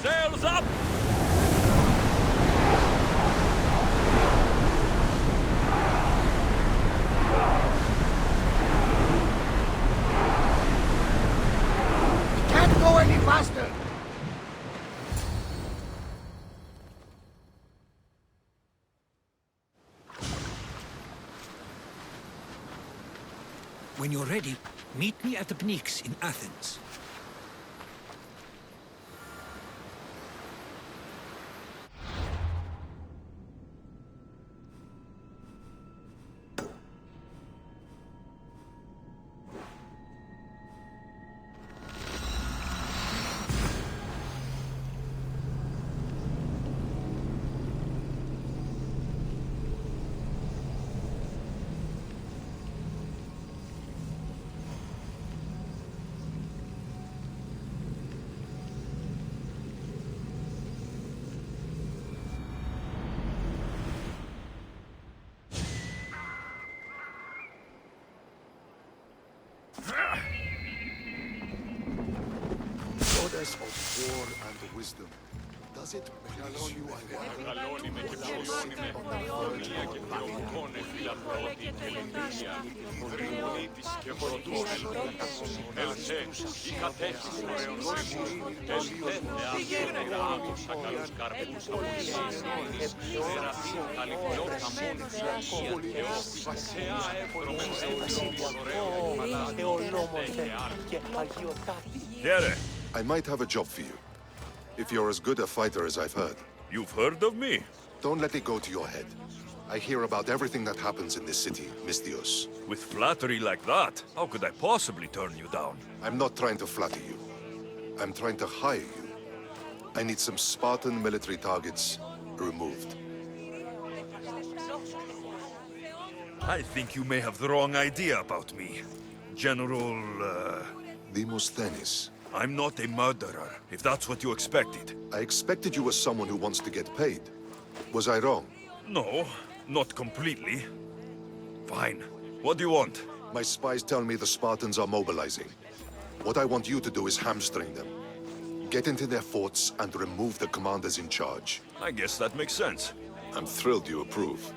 Sails up! Can't go any faster! When you're ready, meet me at the Pnyx in Athens. Goddess of war and wisdom, does it please you I might have a job for you. If you're as good a fighter as I've heard. You've heard of me? Don't let it go to your head. I hear about everything that happens in this city, Mystios. With flattery like that, how could I possibly turn you down? I'm not trying to flatter you. I'm trying to hire you. I need some Spartan military targets removed. I think you may have the wrong idea about me. General, Demosthenes. I'm not a murderer, if that's what you expected. I expected you as someone who wants to get paid. Was I wrong? No, not completely. Fine. What do you want? My spies tell me the Spartans are mobilizing. What I want you to do is hamstring them. Get into their forts and remove the commanders in charge. I guess that makes sense. I'm thrilled you approve.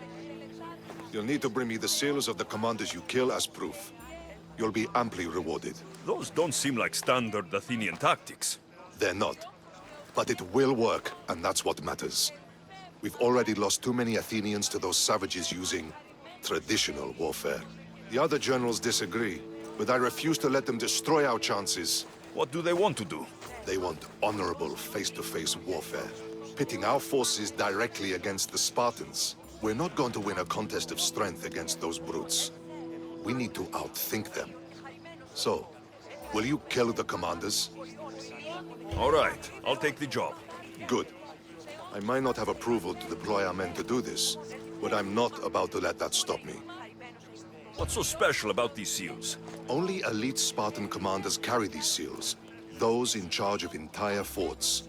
You'll need to bring me the seals of the commanders you kill as proof. You'll be amply rewarded. Those don't seem like standard Athenian tactics. They're not. But it will work, and that's what matters. We've already lost too many Athenians to those savages using traditional warfare. The other generals disagree, but I refuse to let them destroy our chances. What do they want to do? They want honorable face-to-face warfare, pitting our forces directly against the Spartans. We're not going to win a contest of strength against those brutes. We need to outthink them. So, will you kill the commanders? All right, I'll take the job. Good. I might not have approval to deploy our men to do this, but I'm not about to let that stop me. What's so special about these seals? Only elite Spartan commanders carry these seals, those in charge of entire forts.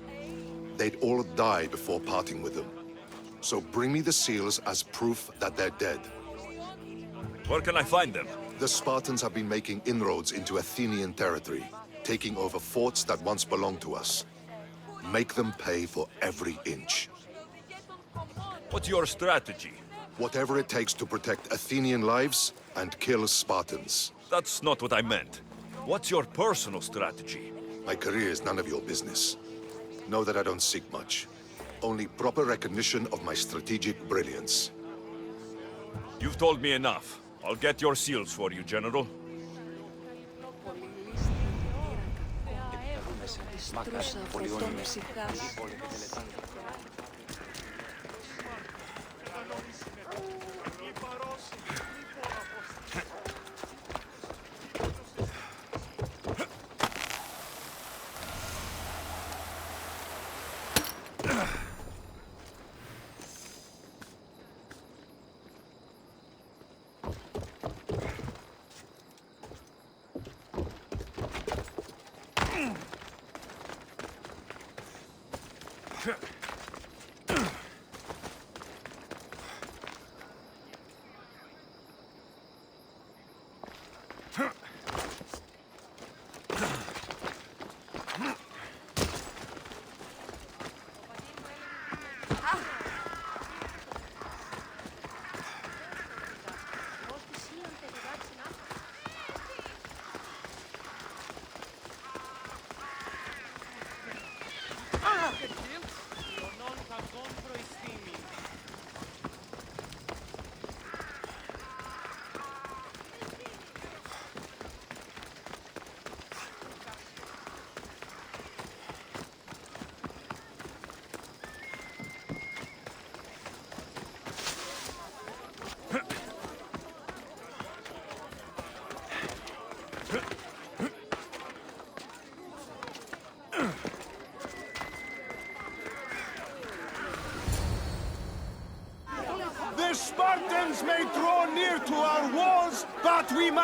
They'd all die before parting with them. So bring me the seals as proof that they're dead. Where can I find them? The Spartans have been making inroads into Athenian territory, taking over forts that once belonged to us. Make them pay for every inch. What's your strategy? Whatever it takes to protect Athenian lives and kill Spartans. That's not what I meant. What's your personal strategy? My career is none of your business. Know that I don't seek much. Only proper recognition of my strategic brilliance. You've told me enough. I'll get your seals for you, General. Στρούσα φωτών ψυχάς.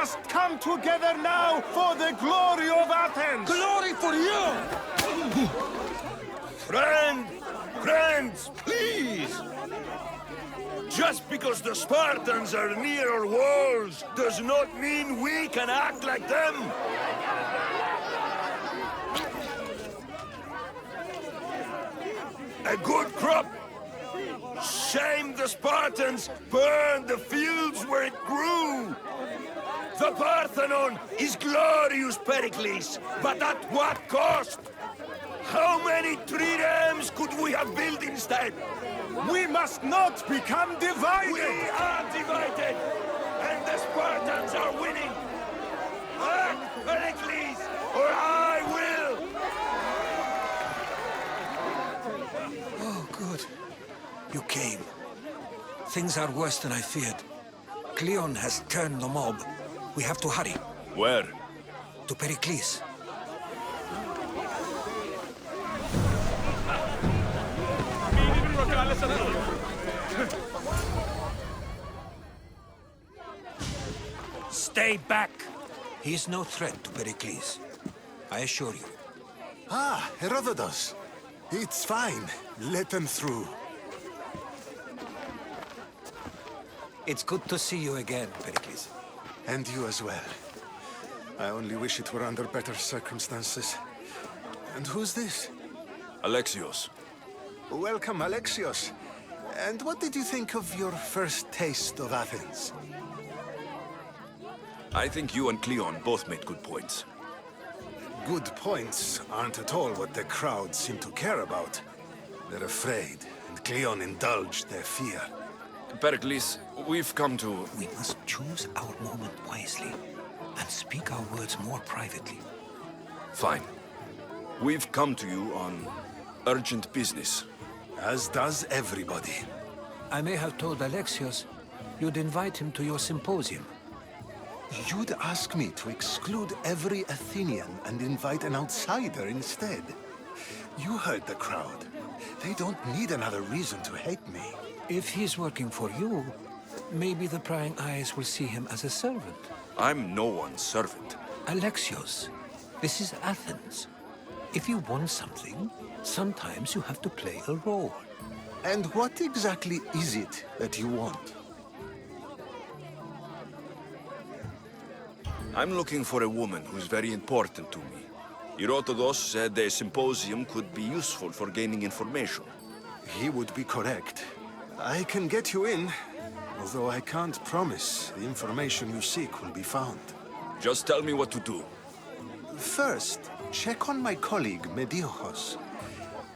must come together now for the glory of Athens! Glory for you! Friends, please! Just because the Spartans are near our walls does not mean we can act like them! A good crop! Shame the Spartans burned the fields where it grew! The Parthenon is glorious, Pericles, but at what cost? How many triremes could we have built instead? We must not become divided! We are divided, and the Spartans are winning! Act, Pericles, or I will! Oh, good. You came. Things are worse than I feared. Cleon has turned the mob. We have to hurry. Where? To Pericles. Stay back! He is no threat to Pericles. I assure you. Ah, Herodotus. It's fine. Let them through. It's good to see you again, Pericles. And you as well. I only wish it were under better circumstances. And who's this? Alexios. Welcome, Alexios. And what did you think of your first taste of Athens? I think you and Cleon both made good points. Good points aren't at all what the crowd seem to care about. They're afraid, and Cleon indulged their fear. Pericles, we've come to... We must choose our moment wisely and speak our words more privately. Fine. We've come to you on urgent business. As does everybody. I may have told Alexios you'd invite him to your symposium. You'd ask me to exclude every Athenian and invite an outsider instead. You heard the crowd. They don't need another reason to hate me. If he's working for you, maybe the prying eyes will see him as a servant. I'm no one's servant. Alexios, this is Athens. If you want something, sometimes you have to play a role. And what exactly is it that you want? I'm looking for a woman who's very important to me. Herodotus said a symposium could be useful for gaining information. He would be correct. I can get you in, although I can't promise the information you seek will be found. Just tell me what to do. First, check on my colleague, Mediochos.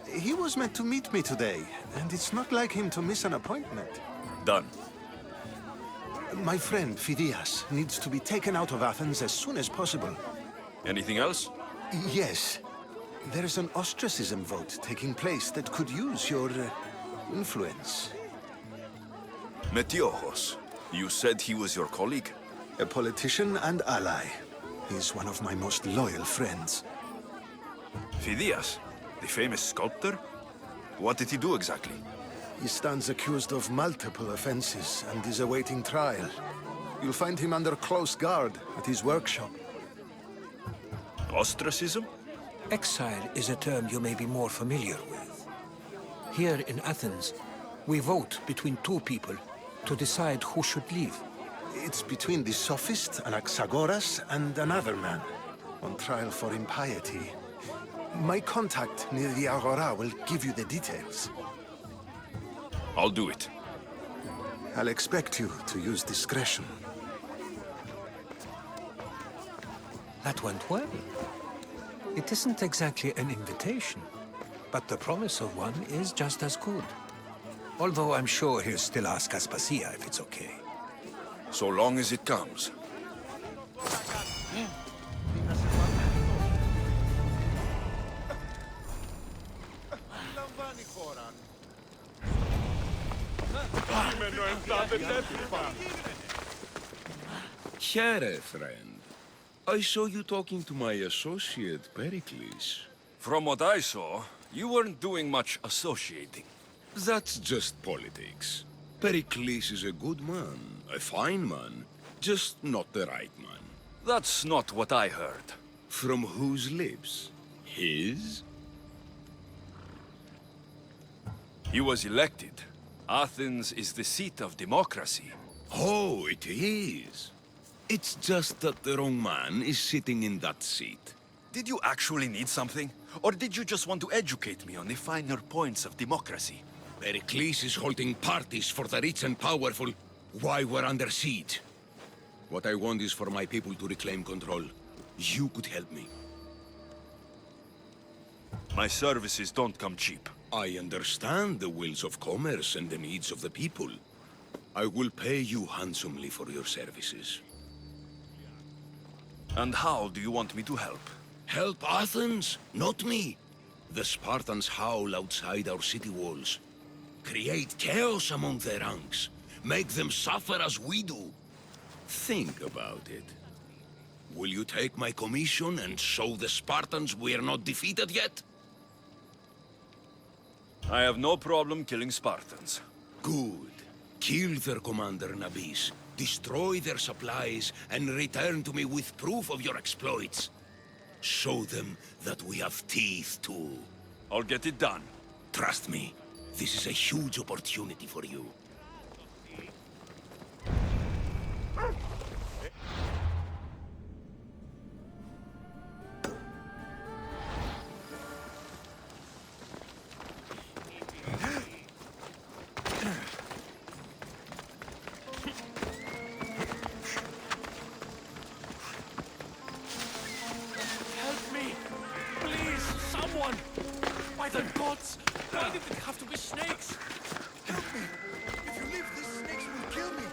He was meant to meet me today, and it's not like him to miss an appointment. Done. My friend, Phidias, needs to be taken out of Athens as soon as possible. Anything else? Yes. There's an ostracism vote taking place that could use your influence. Metiochos. You said he was your colleague? A politician and ally. He's one of my most loyal friends. Phidias, the famous sculptor? What did he do exactly? He stands accused of multiple offenses and is awaiting trial. You'll find him under close guard at his workshop. Ostracism? Exile is a term you may be more familiar with. Here in Athens, we vote between two people to decide who should leave. It's between the sophist Anaxagoras and another man, on trial for impiety. My contact near the Agora will give you the details. I'll do it. I'll expect you to use discretion. That went well. It isn't exactly an invitation, but the promise of one is just as good. Although I'm sure he'll still ask Aspasia if it's okay. So long as it comes. Here, friend. I saw you talking to my associate, Pericles. From what I saw, you weren't doing much associating. That's just politics. Pericles is a good man, a fine man, just not the right man. That's not what I heard. From whose lips? His? He was elected. Athens is the seat of democracy. Oh, it is. It's just that the wrong man is sitting in that seat. Did you actually need something? Or did you just want to educate me on the finer points of democracy? Pericles is holding parties for the rich and powerful while we're under siege. What I want is for my people to reclaim control. You could help me. My services don't come cheap. I understand the wills of commerce and the needs of the people. I will pay you handsomely for your services. And how do you want me to help? Help Athens, not me. The Spartans howl outside our city walls. Create chaos among their ranks. Make them suffer as we do. Think about it. Will you take my commission and show the Spartans we are not defeated yet? I have no problem killing Spartans. Good. Kill their commander Nabis, destroy their supplies, and return to me with proof of your exploits. Show them that we have teeth too. I'll get it done. Trust me, this is a huge opportunity for you. Help me! Please, someone! By the gods! Why did it have to be snakes? Help me! If you leave, these snakes will kill me!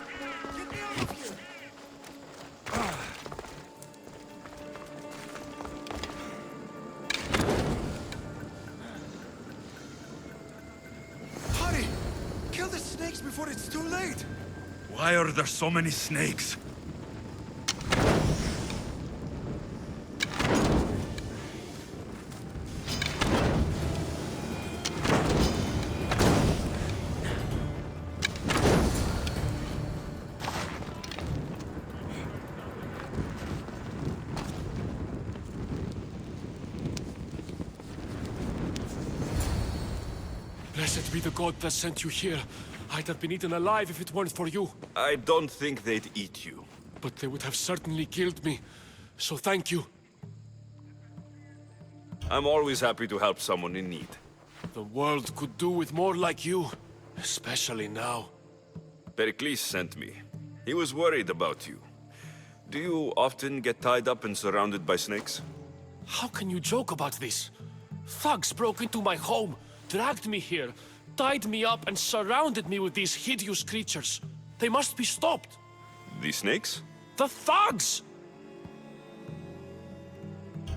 Get me out of here! Hurry! Kill the snakes before it's too late! Why are there so many snakes? Blessed be the god that sent you here. I'd have been eaten alive if it weren't for you. I don't think they'd eat you. But they would have certainly killed me. So thank you. I'm always happy to help someone in need. The world could do with more like you. Especially now. Pericles sent me. He was worried about you. Do you often get tied up and surrounded by snakes? How can you joke about this? Thugs broke into my home, dragged me here, tied me up and surrounded me with these hideous creatures. They must be stopped. The snakes? The thugs!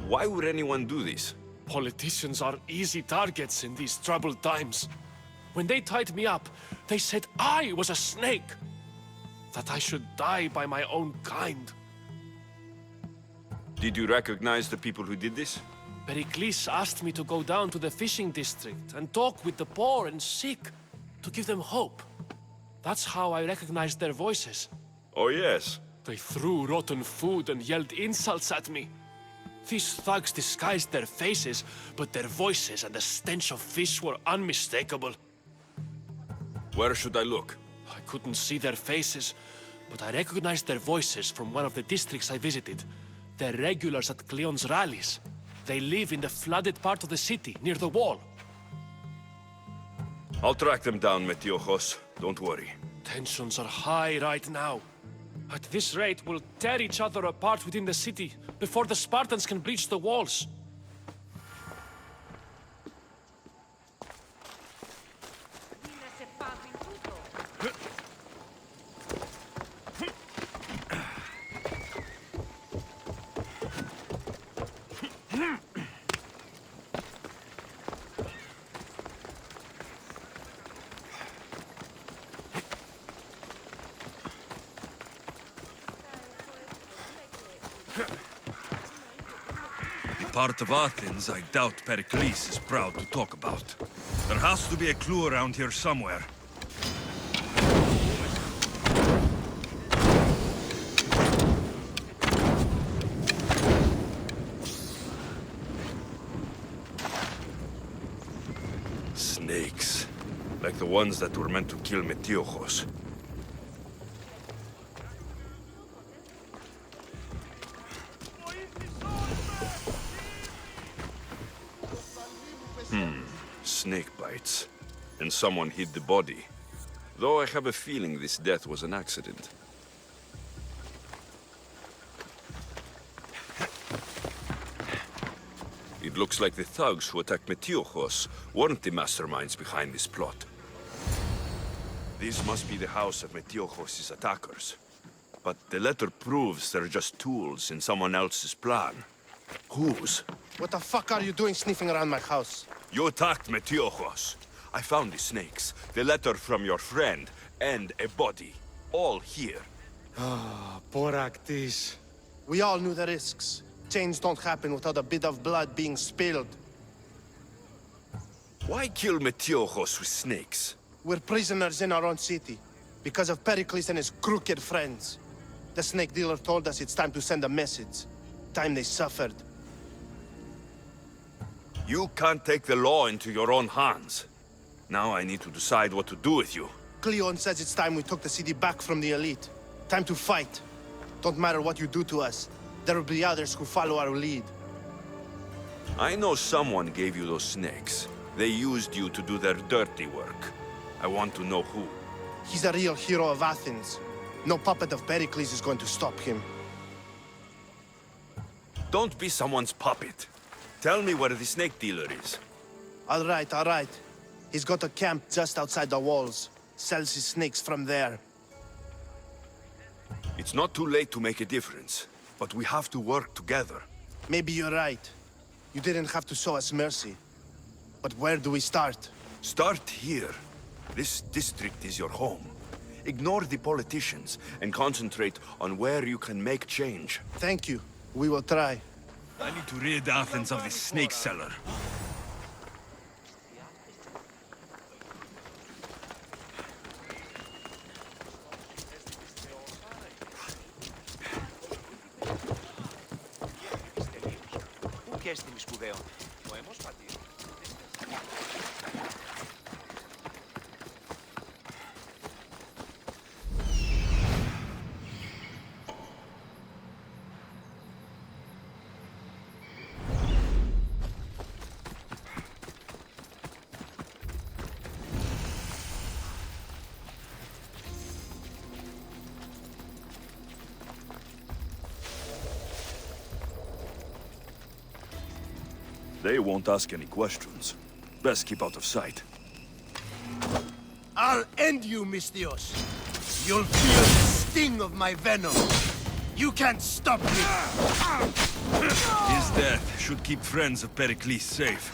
Why would anyone do this? Politicians are easy targets in these troubled times. When they tied me up, they said I was a snake. That I should die by my own kind. Did you recognize the people who did this? Pericles asked me to go down to the fishing district and talk with the poor and sick, to give them hope. That's how I recognized their voices. Oh yes. They threw rotten food and yelled insults at me. These thugs disguised their faces, but their voices and the stench of fish were unmistakable. Where should I look? I couldn't see their faces, but I recognized their voices from one of the districts I visited. They're regulars at Cleon's rallies. They live in the flooded part of the city, near the wall. I'll track them down, Metiojos. Don't worry. Tensions are high right now. At this rate, we'll tear each other apart within the city, before the Spartans can breach the walls. The part of Athens I doubt Pericles is proud to talk about. There has to be a clue around here somewhere. Snakes. Like the ones that were meant to kill Metiojos. Snake bites. And someone hid the body. Though I have a feeling this death was an accident. It looks like the thugs who attacked Metiojos weren't the masterminds behind this plot. This must be the house of Metiojos' attackers. But the letter proves they're just tools in someone else's plan. Whose? What the fuck are you doing sniffing around my house? You attacked Metiojos. I found the snakes, the letter from your friend, and a body. All here. Poor Actis. We all knew the risks. Change don't happen without a bit of blood being spilled. Why kill Metiojos with snakes? We're prisoners in our own city, because of Pericles and his crooked friends. The snake dealer told us it's time to send a message. Time they suffered. You can't take the law into your own hands. Now I need to decide what to do with you. Cleon says it's time we took the city back from the elite. Time to fight. Don't matter what you do to us. There will be others who follow our lead. I know someone gave you those snakes. They used you to do their dirty work. I want to know who. He's a real hero of Athens. No puppet of Pericles is going to stop him. Don't be someone's puppet. Tell me where the snake dealer is. All right. He's got a camp just outside the walls. Sells his snakes from there. It's not too late to make a difference, but we have to work together. Maybe you're right. You didn't have to show us mercy. But where do we start? Start here. This district is your home. Ignore the politicians and concentrate on where you can make change. Thank you. We will try. I need to rid Athens of this snake seller. They won't ask any questions. Best keep out of sight. I'll end you, Misthios. You'll feel the sting of my venom. You can't stop me. His death should keep friends of Pericles safe.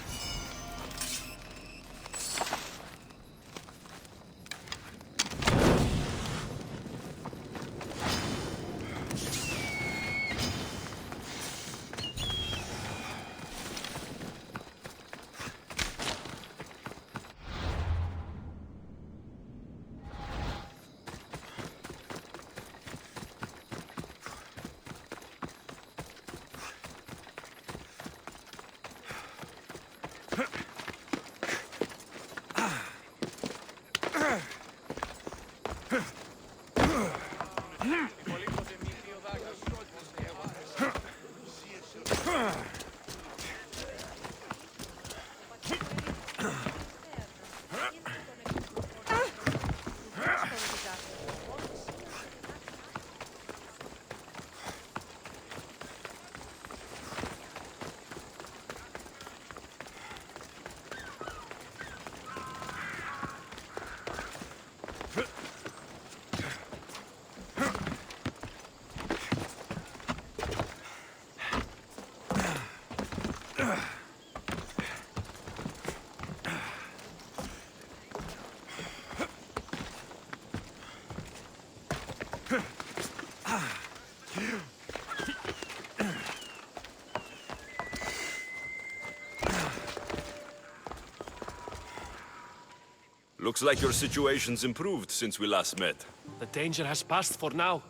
Looks like your situation's improved since we last met. The danger has passed for now.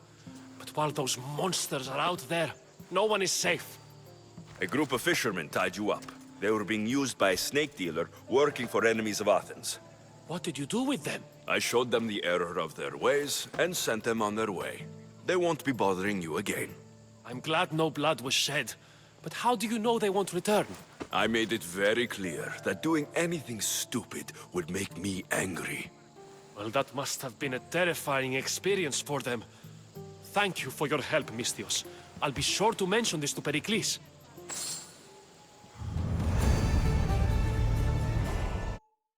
But while those monsters are out there, no one is safe. A group of fishermen tied you up. They were being used by a snake dealer working for enemies of Athens. What did you do with them? I showed them the error of their ways and sent them on their way. They won't be bothering you again. I'm glad no blood was shed. But how do you know they won't return? I made it very clear that doing anything stupid would make me angry. Well, that must have been a terrifying experience for them. Thank you for your help, Misthios. I'll be sure to mention this to Pericles.